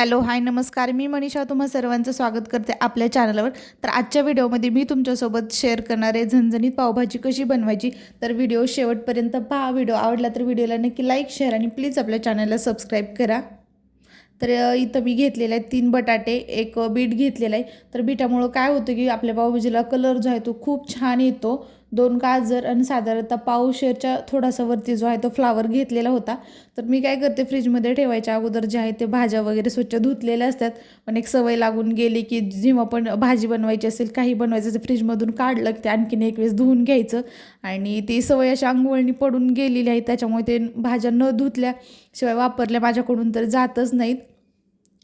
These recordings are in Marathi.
हॅलो, हाय, नमस्कार. मी मनीषा तुम्हा सर्वांचं स्वागत करते आपल्या चॅनलवर. तर आजच्या व्हिडिओमध्ये मी तुमच्यासोबत शेअर करणार आहे झणझणीत पावभाजी कशी बनवायची. तर व्हिडिओ शेवटपर्यंत पहा. व्हिडिओ आवडला तर व्हिडिओला नक्की लाईक, शेअर आणि प्लीज आपल्या चॅनलला सबस्क्राईब करा. तर इथं मी घेतलेले आहेत 3 बटाटे, एक बीट घेतलेला आहे. तर बीटामुळं काय होतं की आपल्या पावभाजीला कलर जो आहे तो खूप छान येतो. 2 गाजर आणि साधारणतः पावशेरच्या थोडासा वरती जो आहे तो फ्लावर घेतलेला होता. तर मी काय करते, फ्रीजमध्ये ठेवायच्या अगोदर जे आहे ते भाज्या वगैरे स्वच्छ धुतलेल्या असतात. पण एक सवय लागून गेली की जेव्हा पण भाजी बनवायची असेल, काही बनवायचं असेल, फ्रीजमधून काढलं की ते आणखीन एक वेळेस धुवून घ्यायचं. आणि ती सवय अशी अंगवळणी पडून गेलेली आहे, त्याच्यामुळे ते भाज्या न धुतल्याशिवाय वापरल्या माझ्याकडून तर जातच नाहीत.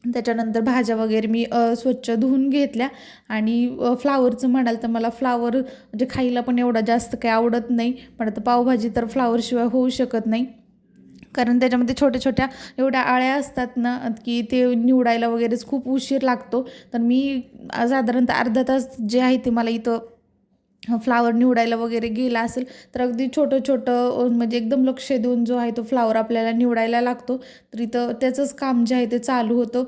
त्याच्यानंतर भाज्या वगैरे मी स्वच्छ धुवून घेतल्या. आणि फ्लावरचं म्हणाल तर मला फ्लावर म्हणजे खायला पण एवढा जास्त काही आवडत नाही. पण आता पावभाजी तर फ्लावरशिवाय होऊ शकत नाही, कारण त्याच्यामध्ये छोट्या छोट्या एवढ्या आळ्या असतात ना की ते निवडायला वगैरेच खूप उशीर लागतो. तर मी साधारणतः अर्धा तास जे आहे ते मला इथं फ्लावर निवडायला वगैरे गेला असेल. तर अगदी छोटं छोटं म्हणजे एकदम लक्ष देऊन जो आहे तो फ्लावर आपल्याला निवडायला लागतो. तर इथं त्याचंच काम जे आहे ते चालू होतं.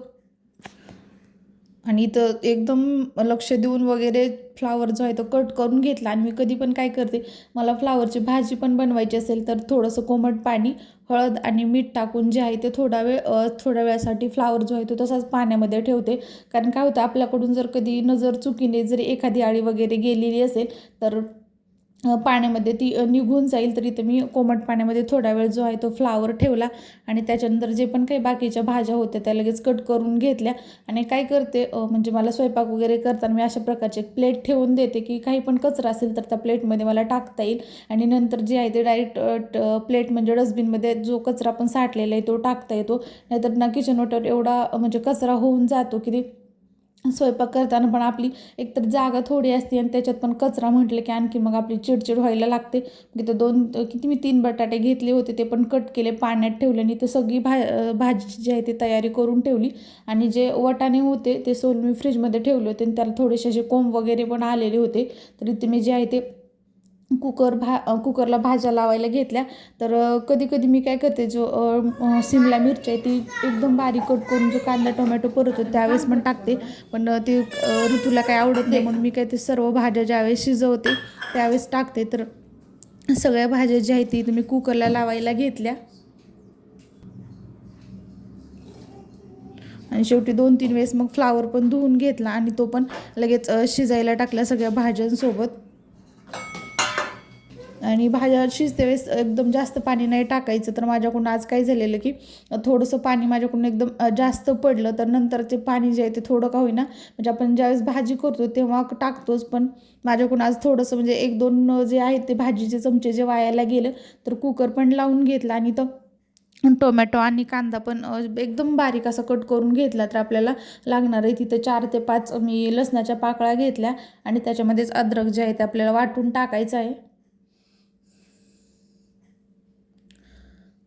आणि इथं एकदम लक्ष देऊन वगैरे फ्लावर जो आहे तो कट करून घेतला. आणि मी कधी पण काय करते, मला फ्लावरची भाजी पण बनवायची असेल तर थोडंसं कोमट पाणी, हळद आणि मीठ टाकून जे आहे ते थोड्या वेळासाठी फ्लावर जो आहे तो तसाच पाण्यामध्ये ठेवते. कारण काय होतं, आपल्याकडून जर कधी नजर चुकीने जरी एखादी आळी वगैरे गेलेली असेल तर पाण्यामध्ये ती निघून जाईल. तर इथं मी कोमट पाण्यामध्ये थोडा वेळ जो आहे तो फ्लावर ठेवला. आणि त्याच्यानंतर जे पण काही बाकीच्या भाज्या होत्या त्या लगेच कट करून घेतल्या. आणि काय करते, म्हणजे मला स्वयंपाक वगैरे करताना मी अशा प्रकारचे एक प्लेट ठेवून देते की काही पण कचरा असेल तर त्या प्लेटमध्ये मला टाकता येईल. आणि नंतर जे आहे ते डायरेक्ट प्लेट म्हणजे डस्टबिनमध्ये जो कचरा पण साठलेला आहे तो टाकता येतो. नाहीतर ना किचन ओट्यावर एवढा म्हणजे कचरा होऊन जातो की ते स्वयंपाक करताना पण आपली एकतर जागा थोडी असते आणि त्याच्यात पण कचरा म्हटलं की आणखी मग आपली चिडचिड व्हायला लागते. किती मी 3 बटाटे घेतले होते, ते पण कट केले, पाण्यात ठेवले आणि ते सगळी भाजी जी आहे ती तयारी करून ठेवली. आणि जे वाटाणे होते ते सोलून मी फ्रीजमध्ये ठेवले होते आणि त्याला थोडेसे असे कोंब वगैरे पण आलेले होते. तर इथे मी जे आहे ते कुकरला भाज्या लावायला घेतल्या. तर कधी कधी मी काय करते, जो शिमला मिरची आहे ती एकदम बारीक कट करून जो कांदा टोमॅटो परततो त्यावेळेस पण टाकते. पण ते ऋतूला काय आवडत नाही, म्हणून मी काय ते सर्व भाज्या ज्यावेळेस शिजवते त्यावेळेस टाकते. तर सगळ्या भाज्या ज्या आहेत ती तुम्ही कुकरला लावायला घेतल्या. आणि शेवटी 2-3 वेळेस मग फ्लावर पण धुवून घेतला आणि तो पण लगेच शिजायला टाकला सगळ्या भाज्यांसोबत. आणि भाज्या शिजते वेळेस एकदम जास्त पाणी नाही टाकायचं. तर माझ्याकडून आज काय झालेलं की थोडंसं पाणी माझ्याकडून एकदम जास्त पडलं. तर नंतर ते पाणी जे आहे ते थोडं का होईना, म्हणजे आपण ज्यावेळेस भाजी करतो तेव्हा टाकतोच, पण माझ्याकडून आज थोडंसं म्हणजे 1-2 जे आहेत ते भाजीचे चमचे जे वायाला गेलं. तर कुकर पण लावून घेतला आणि तो टोमॅटो आणि कांदा पण एकदम बारीक असा कट करून घेतला. तर आपल्याला लागणार आहे तिथं 4 ते 5 मी लसणाच्या पाकळ्या घेतल्या. आणि त्याच्यामध्येच अद्रक जे आहे ते आपल्याला वाटून टाकायचं आहे.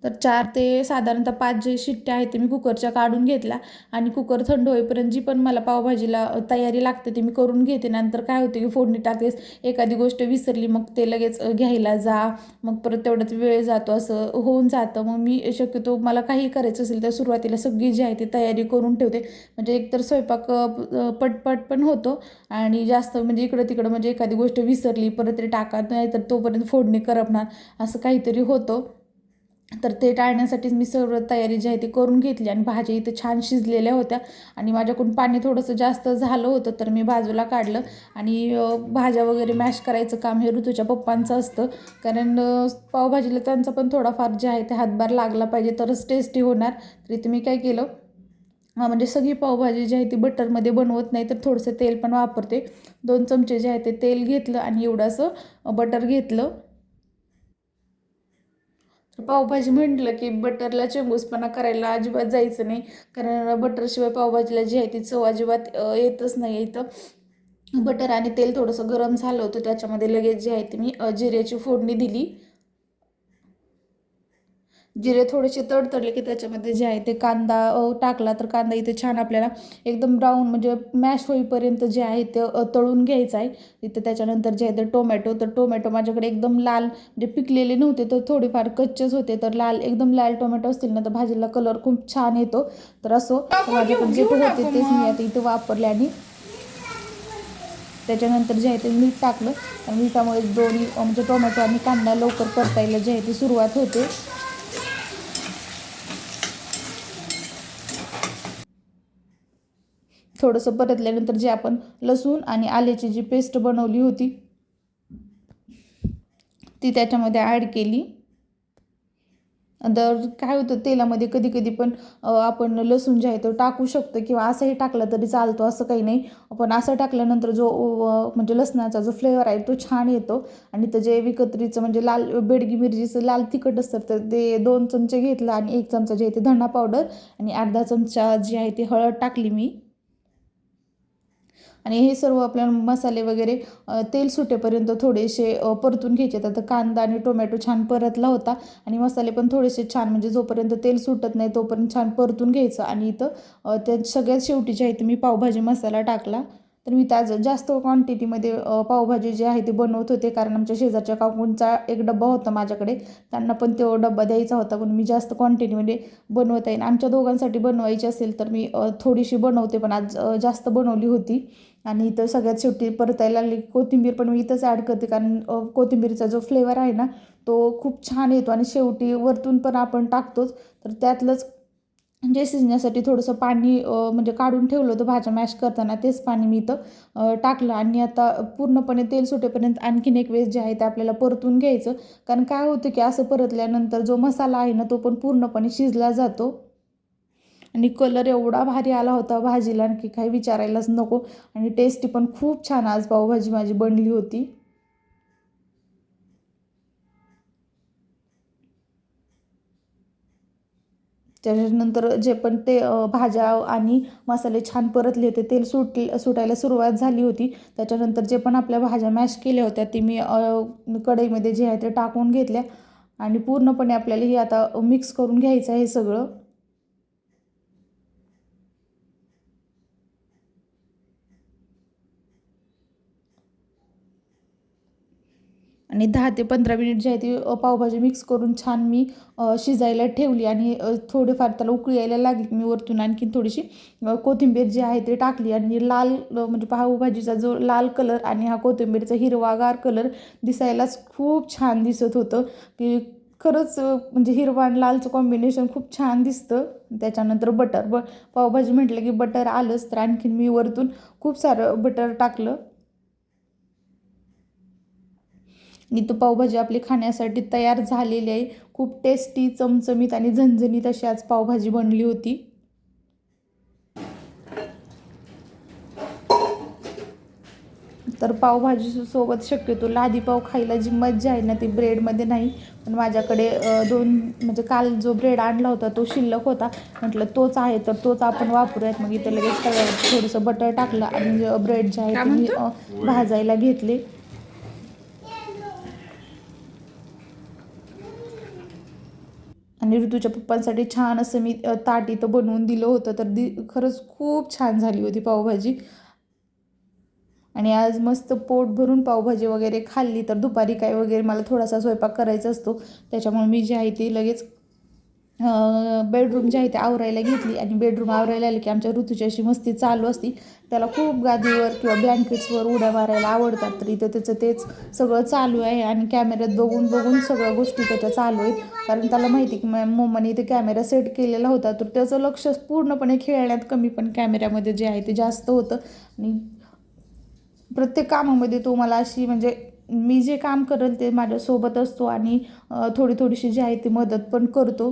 तर 4 ते साधारणतः 5 जे शिट्ट्या आहेत ते मी कुकरच्या काढून घेतल्या. आणि कुकर थंड होईपर्यंत जी पण मला पावभाजीला तयारी लागते ते मी करून घेते. नंतर काय होते की फोडणी टाकतेस एखादी गोष्ट विसरली, मग ते लगेच घ्यायला जा, मग परत तेवढ्यात वेळ जातो, असं होऊन जातं. मग मी शक्यतो मला काही करायचं असेल तर सुरुवातीला सगळी जी आहे ती तयारी करून ठेवते. म्हणजे एकतर स्वयंपाक पटपट पण होतो आणि जास्त म्हणजे इकडं तिकडं म्हणजे एखादी गोष्ट विसरली परत ते टाका, नाही तर तोपर्यंत फोडणी करपणार, असं काहीतरी होतं. तर ते टाळण्यासाठीच मी सर्व तयारी जी आहे ती करून घेतली. आणि भाज्या इथे छान शिजलेल्या होत्या. आणि माझ्याकडून पाणी थोडंसं जास्त झालं होतं तर मी बाजूला काढलं. आणि भाज्या वगैरे मॅश करायचं काम हे ऋतूच्या पप्पांचं असतं, कारण पावभाजीला त्यांचा पण थोडाफार जे आहे ते हातभार लागला पाहिजे तरच टेस्टी होणार. तर इथे मी काय केलं, म्हणजे सगळी पावभाजी जी आहे ती बटरमध्ये बनवत नाही तर थोडंसं तेल पण वापरते. 2 चमचे जे आहे ते तेल घेतलं आणि एवढंसं बटर घेतलं. पावभाजी म्हटलं की बटरला चंगूसपणा करायला अजिबात जायचं नाही, कारण बटरशिवाय पावभाजीला जी आहे ती चव अजिबात येतच नाही. इथं बटर आणि तेल थोडंसं गरम झालं होतं, त्याच्यामध्ये लगेच जे आहे ती मी जिऱ्याची फोडणी दिली. जिरे थोडेसे तडतडले की त्याच्यामध्ये जे आहे ते कांदा टाकला, तर कांदा इथे छान आपल्याला एकदम ब्राऊन म्हणजे मॅश होईपर्यंत जे आहे ते तळून घ्यायचं आहे. इथं त्याच्यानंतर जे आहे ते टोमॅटो, तर टोमॅटो माझ्याकडे एकदम लाल म्हणजे पिकलेले नव्हते, तर थोडेफार कच्चेच होते, तर एकदम लाल टोमॅटो असतील ना तर भाजीला कलर खूप छान येतो. तर असो, तर माझ्याकडे जे होते तेच मी आता इथं वापरले आणि त्याच्यानंतर जे आहे ते मीठ टाकलं आणि मिठामुळे दोन्ही म्हणजे टोमॅटो आणि कांदा लवकर परतायला जे आहे ती सुरुवात होते. थोडंसं परतल्यानंतर जे आपण लसूण आणि आल्याची जी पेस्ट बनवली होती ती त्याच्यामध्ये ॲड केली. तर काय होतं तेलामध्ये कधी कधी पण आपण लसूण जे आहे तो टाकू शकतो किंवा असंही टाकलं तरी चालतो, असं काही नाही. पण असं टाकल्यानंतर जो म्हणजे लसणाचा जो फ्लेवर आहे तो छान येतो. आणि तर जे विकत्रीचं म्हणजे लाल बेडगी मिरचीचं लाल तिखट असतं, तर ते 2 चमचे घेतलं आणि 1 चमचा जे आहे ते धना पावडर आणि अर्धा चमचा जी आहे ती हळद टाकली मी. आणि हे सर्व आपल्याला मसाले वगैरे तेल सुटेपर्यंत थोडेसे परतून घ्यायचे. आता कांदा आणि टोमॅटो छान परतला होता आणि मसाले पण थोडेसे छान म्हणजे जोपर्यंत तेल सुटत नाही तोपर्यंत छान परतून घ्यायचं. आणि इथं त्या सगळ्यात शेवटी जे आहे ते मी पावभाजी मसाला टाकला. तर मी जास्त क्वांटिटीमध्ये पावभाजी जी आहे ती बनवत होते, कारण आमच्या शेजारच्या काकूंचा एक डब्बा होता माझ्याकडे, त्यांना पण तो डब्बा द्यायचा होता. पण मी जास्त क्वांटिटीमध्ये बनवत आहे. आणि आमच्या दोघांसाठी बनवायची असेल तर मी थोडीशी बनवते, पण आज जास्त बनवली होती. आणि इथं सगळ्यात शेवटी परतायला लागली कोथिंबीर पण मी इथंच ॲड करते, कारण कोथिंबीरचा जो फ्लेवर आहे ना तो खूप छान येतो. आणि शेवटी वरतून पण आपण टाकतोच, तर त्यातलंच जे शिजण्यासाठी थोडंसं पाणी म्हणजे काढून ठेवलं होतं भाज्या मॅश करताना, तेच पाणी मी इथं टाकलं. आणि आता पूर्णपणे तेल सुटेपर्यंत आणखीन एक वेळेस जे आहे ते आपल्याला परतून घ्यायचं. कारण काय होतं की असं परतल्यानंतर जो मसाला आहे ना तो पण पूर्णपणे शिजला जातो. आणि कलर एवढा भारी आला होता भाजीला की काही विचारायलाच नको. आणि टेस्टी पण खूप छान आज पावभाजी माझी बनली होती. त्याच्यानंतर जे पण ते भाज्या आणि मसाले छान परतले होते, तेल सुटायला सुरुवात झाली होती. त्याच्यानंतर जे पण आपल्या भाज्या मॅश केल्या होत्या ती मी कढईमध्ये जे आहे ते टाकून घेतल्या. आणि पूर्णपणे आपल्याला हे आता मिक्स करून घ्यायचं आहे सगळं. आणि 10 ते 15 मिनिट जी आहे ती पावभाजी मिक्स करून छान मी शिजायला ठेवली. आणि थोडेफार त्याला उकळी यायला लागली, मी वरतून आणखीन थोडीशी कोथिंबीर जी आहे ते टाकली. आणि लाल म्हणजे पावभाजीचा जो लाल कलर आणि हा कोथिंबीरचा हिरवागार कलर दिसायलाच खूप छान दिसत होतं, की खरंच म्हणजे हिरवा आणि लालचं कॉम्बिनेशन खूप छान दिसतं. त्याच्यानंतर पावभाजी म्हटलं की बटर आलंच, तर आणखीन मी वरतून खूप सारं बटर टाकलं. आणि तो पावभाजी आपली खाण्यासाठी तयार झालेली आहे. खूप टेस्टी, चमचमीत आणि झणझणीत अशी आज पावभाजी बनली होती. तर पावभाजी शक्यतो लादी पाव खायला जी मज्जा आहे ना ती ब्रेडमध्ये नाही. पण माझ्याकडे 2 म्हणजे काल जो ब्रेड आणला होता तो शिल्लक होता, म्हटलं तोच आहे तर तोच आपण वापरूयात. मग इथं लगेच तव्यावर थोडंसं बटर टाकलं आणि ब्रेड जे आहे ते मी भाजायला घेतले. आणि ऋतूच्या पप्पांसाठी छान असं मी ताट इथं बनवून दिलं होतं, तर खरंच खूप छान झाली होती पावभाजी. आणि आज मस्त पोट भरून पावभाजी वगैरे खाल्ली. तर दुपारी काय वगैरे मला थोडासा स्वयंपाक करायचा असतो, त्याच्यामुळे मी जी आहे ती लगेच बेडरूम जे आहे ते आवरायला घेतली. आणि बेडरूम आवरायला आली की आमच्या ऋतूची अशी मस्ती चालू असती. त्याला खूप गादीवर किंवा ब्लँकेट्सवर उड्या मारायला आवडतात, तर इथं त्याचं तेच सगळं चालू आहे. आणि कॅमेऱ्यात बघून बघून सगळ्या गोष्टी त्याच्या चालू आहेत, कारण त्याला माहिती की मम्माने इथे कॅमेरा सेट केलेला होता, तर त्याचं लक्ष पूर्णपणे खेळण्यात कमी पण कॅमेऱ्यामध्ये जे आहे ते जास्त होतं. आणि प्रत्येक कामामध्ये तो मला अशी म्हणजे मी जे काम करेल ते माझ्यासोबत असतो आणि थोडी थोडीशी जी आहे ती मदत पण करतो.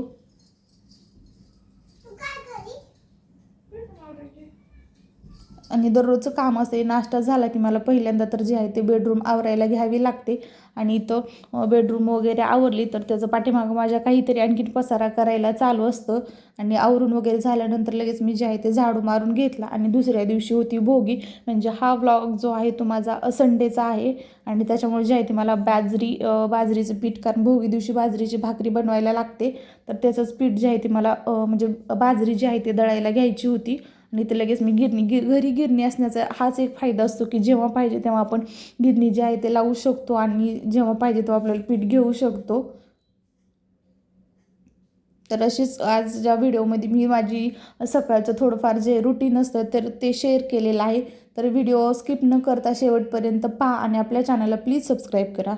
आणि दररोजचं काम असते, नाश्ता झाला की मला पहिल्यांदा तर जे आहे ते बेडरूम आवरायला घ्यावी लागते. आणि इथं बेडरूम वगैरे आवरली तर त्याचं पाठीमागं माझ्या काहीतरी आणखीन पसारा करायला चालू असतं. आणि आवरून वगैरे झाल्यानंतर लगेच मी जे आहे ते झाडू मारून घेतला. आणि दुसऱ्या दिवशी होती भोगी, म्हणजे हा व्लॉग जो आहे तो माझा संडेचा आहे. आणि त्याच्यामुळे जे आहे ते मला बाजरीचं पीठ, कारण भोगी दिवशी बाजरीची भाकरी बनवायला लागते, तर त्याचंच पीठ जे आहे ते मला म्हणजे बाजरी जी आहे ते दळायला घ्यायची होती. आणि ते लगेच मी घरी गिरणी असण्याचा हाच एक फायदा असतो की जेव्हा पाहिजे तेव्हा आपण गिरणी जी आहे ते लावू शकतो आणि जेव्हा पाहिजे तेव्हा आपल्याला पीठ घेऊ शकतो. तर अशीच आज ज्या व्हिडिओमध्ये मी माझी सकाळचं थोडंफार जे रुटीन असतं तर ते शेअर केलेलं आहे. तर व्हिडिओ स्किप न करता शेवटपर्यंत पहा आणि आपल्या चॅनलला प्लीज सबस्क्राईब करा.